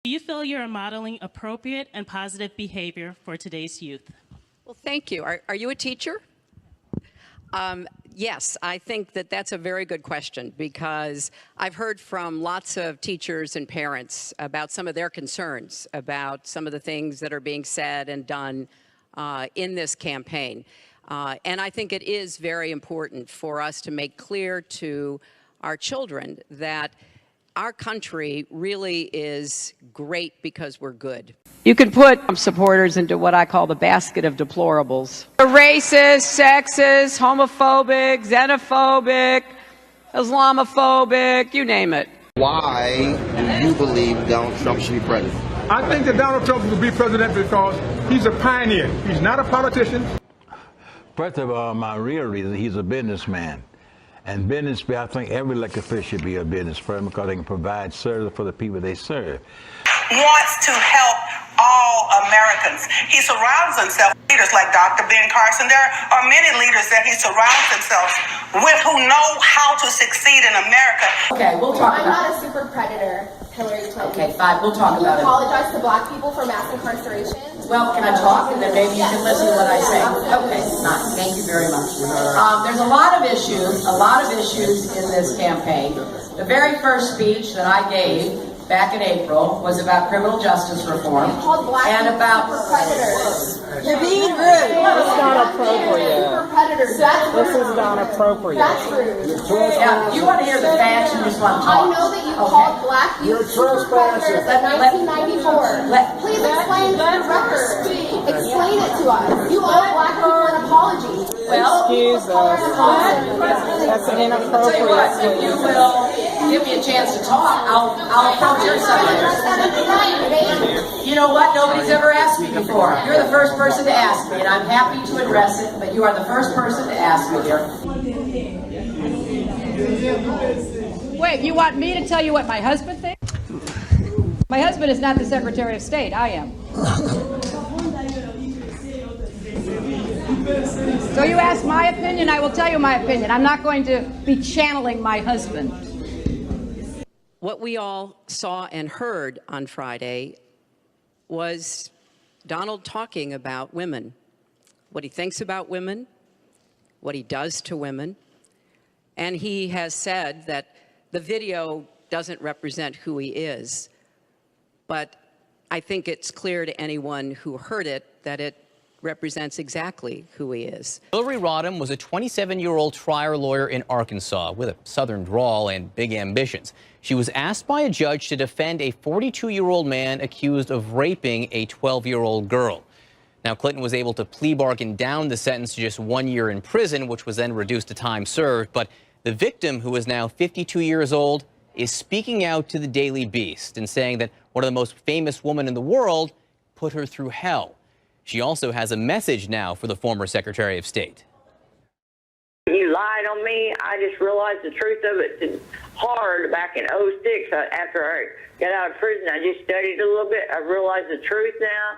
Do you feel you're modeling appropriate and positive behavior for today's youth? Well, thank you. Are you a teacher? Yes, I think that that's a very good question, because I've heard from lots of teachers and parents about some of their concerns about some of the things that are being said and done in this campaign. And I think it is very important for us to make clear to our children that our country really is great because we're good. You can put supporters into what I call the basket of deplorables. Racist, sexist, homophobic, xenophobic, Islamophobic, you name it. Why do you believe Donald Trump should be president? I think that Donald Trump will be president because he's a pioneer. He's not a politician. First of all, my real reason, he's a businessman. And business, I think every elected official should be a business firm because they can provide service for the people they serve. Wants to help all Americans. He surrounds himself with leaders like Dr. Ben Carson. There are many leaders that he surrounds himself with who know how to succeed in America. Okay, we'll talk about it. I'm not a super predator, Hillary Clinton. Okay, fine, we'll talk about it. You apologize to black people for mass incarceration? Well, can I talk, and then maybe you can listen to what I say? Okay, fine. Thank you very much. There's a lot of issues in this campaign. The very first speech that I gave back in April was about criminal justice reform and about predators. You're being rude. It's not appropriate. This is not appropriate. That's rude. Yeah, you want to hear the facts and just want to talk. I know that you called black youth super predators in 1994. Please explain to the record. Explain it to us. You owe black people an apology. Well, excuse us. That's inappropriate. Tell you what, if you will give me a chance to talk, I'll approach your side. You know what? Nobody's ever asked me before. You're the first person to ask me, and I'm happy to address it, but you are the first person to ask me here. Wait, you want me to tell you what my husband thinks? My husband is not the Secretary of State, I am. So you ask my opinion, I will tell you my opinion. I'm not going to be channeling my husband. What we all saw and heard on Friday was Donald talking about women, what he thinks about women, what he does to women, and he has said that the video doesn't represent who he is, but I think it's clear to anyone who heard it that it represents exactly who he is. Hillary Rodham was a 27-year-old trial lawyer in Arkansas with a southern drawl and big ambitions. She was asked by a judge to defend a 42-year-old man accused of raping a 12-year-old girl. Now, Clinton was able to plea bargain down the sentence to just 1 year in prison, which was then reduced to time served. But the victim, who is now 52 years old, is speaking out to the Daily Beast and saying that one of the most famous women in the world put her through hell. She also has a message now for the former Secretary of State. You lied on me. I just realized the truth of it. It's hard back in '06 after I got out of prison. I just studied a little bit. I realized the truth now,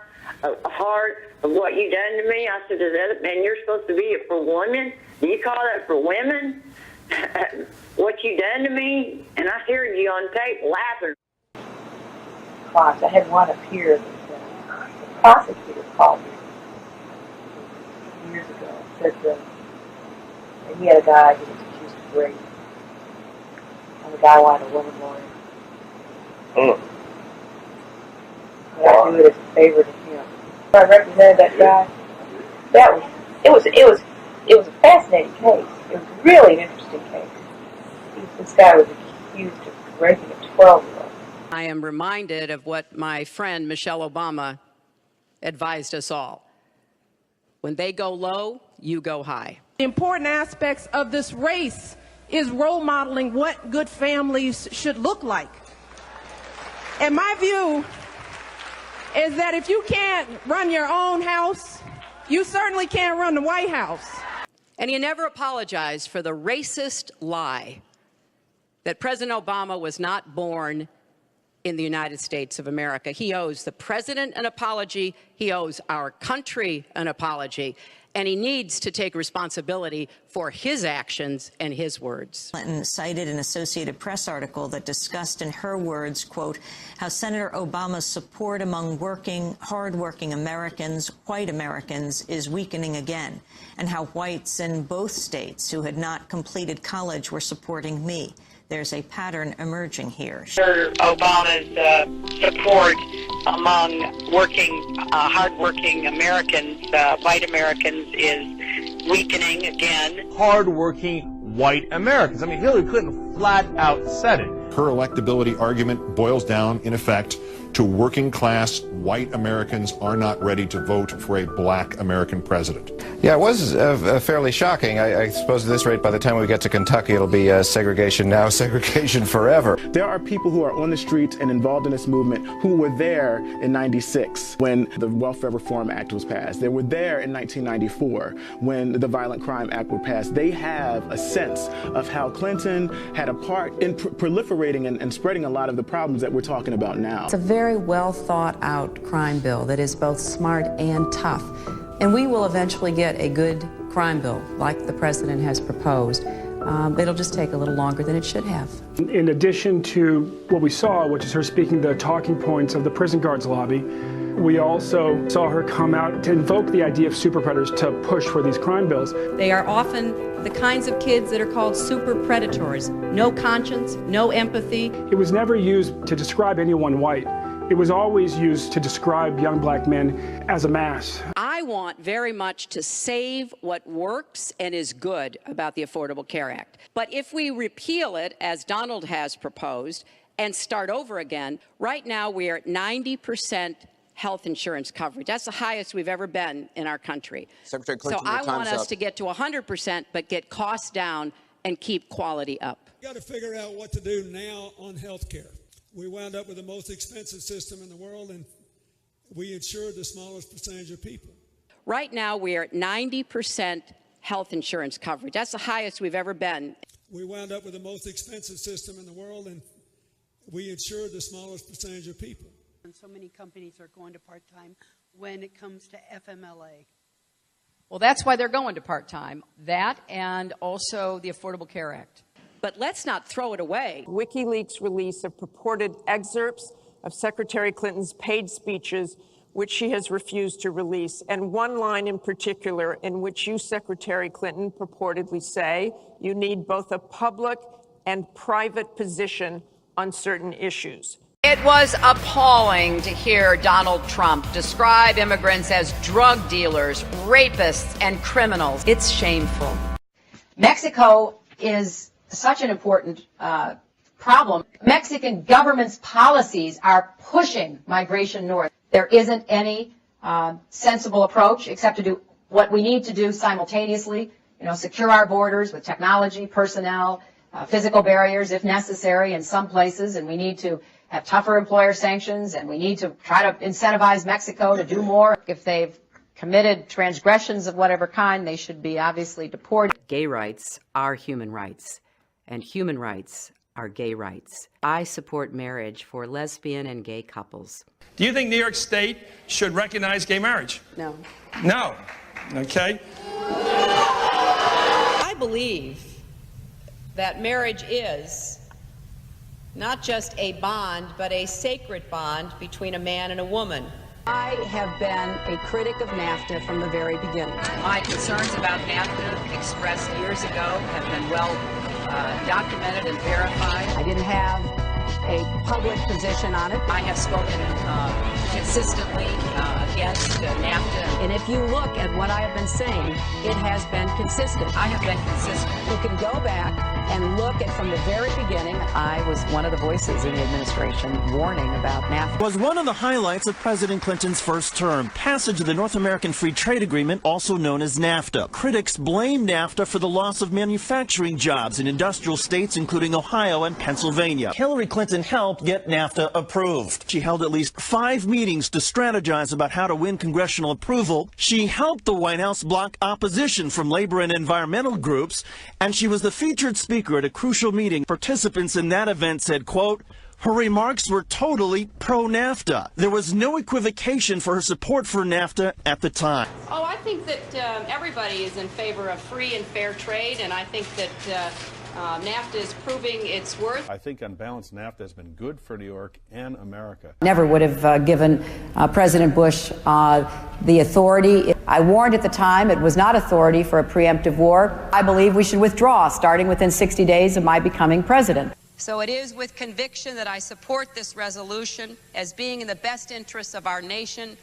hard of what you done to me. I said to the other man, you're supposed to be it for women? Do you call that for women? What you done to me? And I heard you on tape laughing. I had one appear that the prosecutor called me years ago and said that he had a guy who was accused of rape, and the guy wanted a woman lawyer. And I do it as a favor to him. I represented that guy. It was a fascinating case. It was really an interesting case. This guy was accused of raping a 12-year-old. I am reminded of what my friend Michelle Obama advised us all. When they go low, you go high. The important aspects of this race is role modeling what good families should look like. And my view is that if you can't run your own house, you certainly can't run the White House. And he never apologized for the racist lie that President Obama was not born in the United States of America. He owes the president an apology. He owes our country an apology. And he needs to take responsibility for his actions and his words. Clinton cited an Associated Press article that discussed, in her words, quote, how Senator Obama's support among hard-working Americans, white Americans, is weakening again, and how whites in both states who had not completed college were supporting me. There's a pattern emerging here. Obama's support among hardworking Americans, white Americans, is weakening again. Hardworking white Americans. I mean, Hillary Clinton flat out said it. Her electability argument boils down, in effect, to working-class white Americans are not ready to vote for a black American president. Yeah, it was fairly shocking. I suppose at this rate, by the time we get to Kentucky, it'll be segregation now, segregation forever. There are people who are on the streets and involved in this movement who were there in '96 when the Welfare Reform Act was passed. They were there in 1994 when the Violent Crime Act was passed. They have a sense of how Clinton had a part in proliferating and spreading a lot of the problems that we're talking about now. It's a very well thought out crime bill that is both smart and tough. And we will eventually get a good crime bill like the president has proposed. It'll just take a little longer than it should have. In addition to what we saw, which is her speaking the talking points of the prison guards lobby, we also saw her come out to invoke the idea of super predators to push for these crime bills. They are often the kinds of kids that are called super predators. No conscience, no empathy. It was never used to describe anyone white. It was always used to describe young black men as a mass. I want very much to save what works and is good about the Affordable Care Act. But if we repeal it, as Donald has proposed, and start over again, right now we are at 90% health insurance coverage. That's the highest we've ever been in our country. Secretary Clinton, so I want us to get to 100%, but get costs down and keep quality up. We've got to figure out what to do now on health care. We wound up with the most expensive system in the world, and we insured the smallest percentage of people. Right now, we are at 90% health insurance coverage. That's the highest we've ever been. We wound up with the most expensive system in the world, and we insured the smallest percentage of people. And so many companies are going to part-time when it comes to FMLA. Well, that's why they're going to part-time. That and also the Affordable Care Act. But let's not throw it away. WikiLeaks' release of purported excerpts of Secretary Clinton's paid speeches, which she has refused to release, and one line in particular in which you, Secretary Clinton, purportedly say you need both a public and private position on certain issues. It was appalling to hear Donald Trump describe immigrants as drug dealers, rapists, and criminals. It's shameful. Mexico is such an important problem. Mexican government's policies are pushing migration north. There isn't any sensible approach except to do what we need to do simultaneously, secure our borders with technology, personnel, physical barriers if necessary in some places, and we need to have tougher employer sanctions, and we need to try to incentivize Mexico to do more. If they've committed transgressions of whatever kind, they should be obviously deported. Gay rights are human rights, and human rights are gay rights. I support marriage for lesbian and gay couples. Do you think New York State should recognize gay marriage? No. No. Okay. I believe that marriage is not just a bond, but a sacred bond between a man and a woman. I have been a critic of NAFTA from the very beginning. My concerns about NAFTA expressed years ago have been well documented and verified. I didn't have a public position on it. I have spoken consistently against NAFTA. And if you look at what I have been saying, it has been consistent. I have been consistent. You can go back and look at from the very beginning. I was one of the voices in the administration warning about NAFTA. Was one of the highlights of President Clinton's first term, passage of the North American Free Trade Agreement, also known as NAFTA. Critics blame NAFTA for the loss of manufacturing jobs in industrial states, including Ohio and Pennsylvania. Hillary Clinton helped get NAFTA approved. She held at least 5 meetings to strategize about how to win congressional approval. She helped the White House block opposition from labor and environmental groups, and she was the featured speaker at a crucial meeting. Participants in that event said, quote, Her remarks were totally pro-NAFTA. There was no equivocation for her support for NAFTA at the time. Oh, I think that everybody is in favor of free and fair trade, and I think that NAFTA is proving its worth. I think on balance, NAFTA has been good for New York and America. Never would have given President Bush the authority. I warned at the time it was not authority for a preemptive war. I believe we should withdraw starting within 60 days of my becoming president. So it is with conviction that I support this resolution as being in the best interests of our nation.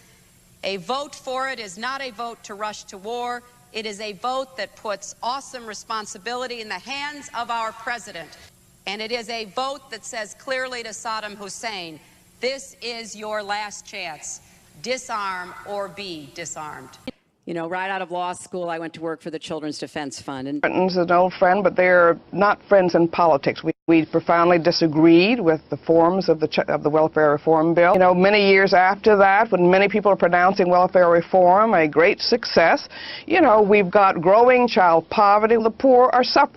A vote for it is not a vote to rush to war. It is a vote that puts awesome responsibility in the hands of our president. And it is a vote that says clearly to Saddam Hussein, this is your last chance. Disarm or be disarmed. You know, right out of law school, I went to work for the Children's Defense Fund. And Clinton's an old friend, but they're not friends in politics. We profoundly disagreed with the forms of the welfare reform bill. You know, many years after that, when many people are pronouncing welfare reform a great success, you know, we've got growing child poverty. The poor are suffering.